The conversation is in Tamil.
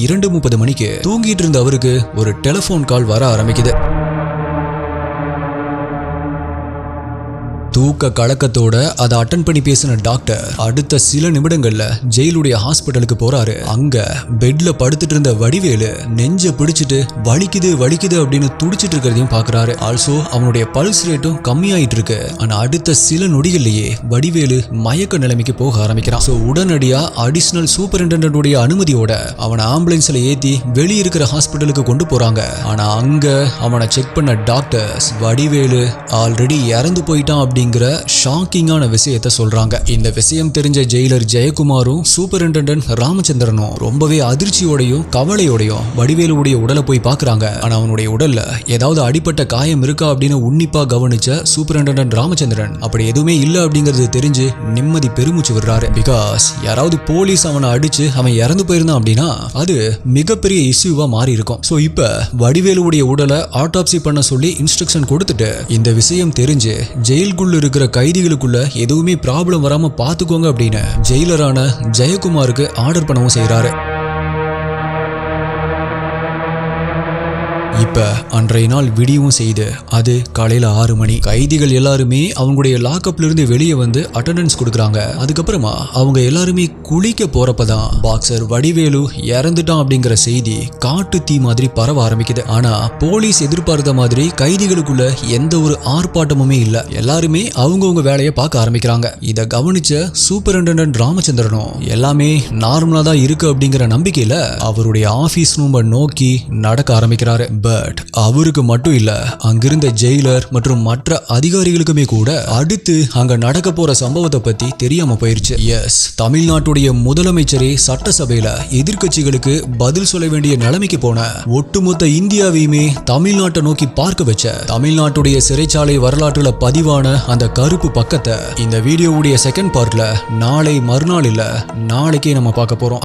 2:30 மணிக்கு தூங்கிட்டு இருந்த அவருக்கு ஒரு டெலிபோன் கால் வர ஆரம்பிக்குது. தூக்க கலக்கத்தோட அதை அட்டன் பண்ணி பேசின டாக்டர் அடுத்த சில நிமிடங்கள்ல ஜெயிலுடைய ஹாஸ்பிட்டலுக்கு போறாரு. அங்க பெட்ல படுத்துட்டு இருந்த வடிவேலு நெஞ்ச பிடிச்சிட்டு வலிக்குது வலிக்குது அப்படின்னு துடிச்சிட்டு இருக்கிறதையும் பாக்குறாரு. ஆல்சோ அவனுடைய பல்ஸ் ரேட்டும் கம்மியாயிட்டு இருக்கு. ஆனா அடுத்த சில நொடிகள்லயே வடிவேலு மயக்க நிலைமைக்கு போக ஆரம்பிக்கிறான். சோ உடனடியா அடிஷனல் சூப்பரிண்டெண்டன்ட் உடைய அனுமதியோட அவனை ஆம்புலன்ஸ்ல ஏத்தி வெளியே இருக்கிற ஹாஸ்பிட்டலுக்கு கொண்டு போறாங்க. ஆனா அங்க அவனை செக் பண்ண டாக்டர்ஸ் வடிவேலு ஆல்ரெடி இறந்து போயிட்டான் அப்படிங்கிற ஷாக்கிங்கான விஷயத்தை சொல்றாங்க. இந்த விஷயம் தெரிஞ்ச ஜெயிலர் ஜெயக்குமாரும் சூப்பரிண்டெண்டன்ட் ராமச்சந்திரனும் ரொம்பவே அதிர்ச்சியோடையும் கவலையோடையும் வடிவேலுடைய உடலை போய் பாக்குறாங்க. ஆனா அவனுடைய உடல்ல ஏதாவது அடிப்பட்ட காயம் இருக்கா அப்படின்னு உன்னிப்பா கவனிச்ச சூப்பரிண்டெண்டன்ட் ராமச்சந்திரன் அப்படி எதுவுமே இல்ல அப்படிங்கிறது தெரிஞ்சு நிம்மதி பெருமூச்சு விடுறாரு. பிகாஸ் யாராவது போலீஸ் அவனை அடிச்சு அவன் இறந்து போயிருந்தான் அப்படின்னா அது மிகப்பெரிய இஷ்யூவா மாறி இருக்கும். சோ இப்ப வடிவேலுடைய உடலை ஆட்டாப்சி பண்ண சொல்லி இன்ஸ்ட்ரக்ஷன் கொடுத்துட்டு இந்த விஷயம் தெரிஞ்சு ஜெயிலுக்குள்ள இருக்கிற கைதிகளுக்குள்ள எதுவுமே ப்ராப்ளம் வராம பாத்துக்கோங்க அப்படின்னு ஜெயிலரான ஜெயக்குமாருக்கு ஆர்டர் பண்ணவும் செய்யறாரு. இப்ப அன்றைய நாள் விடியவும் செய்து அது காலையில 6 மணி. கைதிகள் எல்லாருமே அவங்களுடைய லாக்அப்ல இருந்து வெளியே வந்து அட்டெண்டன்ஸ் கொடுக்கறாங்க. அதுக்கப்புறமா அவங்க எல்லாருமே குளிக்க போறப்பதான் பாக்ஸர் வடிவேலு இறந்துட்டான் அப்படிங்கிற செய்தி காட்டு தீ மாதிரி பரவ ஆரம்பிக்குது. ஆனா போலீஸ் எதிர்பார்த்த மாதிரி கைதிகளுக்குள்ள எந்த ஒரு ஆர்ப்பாட்டமுமே இல்ல. எல்லாருமே அவங்கவுங்க வேலையை பார்க்க ஆரம்பிக்கிறாங்க. இத கவனிச்ச சூப்பரிண்டெண்டன்ட் ராமச்சந்திரனும் எல்லாமே நார்மலா தான் இருக்கு அப்படிங்கிற நம்பிக்கையில அவருடைய ஆபீஸ் ரூமை நோக்கி நடக்க ஆரம்பிக்கிறாரு. பட் அவருக்கு மட்டும் இல்ல, அங்கிருந்த ஜெயிலர் மற்றும் மற்ற அதிகாரிகளுக்குமே கூட அடுத்து அங்க நடக்க போற சம்பவத்தை பத்தி தெரியாம போயிருச்சு. எஸ், தமிழ்நாட்டுடைய முதலமைச்சரே சட்டசபையில எதிர்கட்சிகளுக்கு பதில் சொல்ல வேண்டிய நிலைமைக்கு போன ஒட்டுமொத்த இந்தியாவையுமே தமிழ்நாட்டை நோக்கி பார்க்க வச்ச தமிழ்நாட்டுடைய சிறைச்சாலை வரலாற்றுல பதிவான அந்த கருப்பு பக்கத்தை இந்த வீடியோவுடைய செகண்ட் பார்ட்ல நாளை மறுநாள் இல்ல நாளைக்கே நம்ம பார்க்க போறோம்.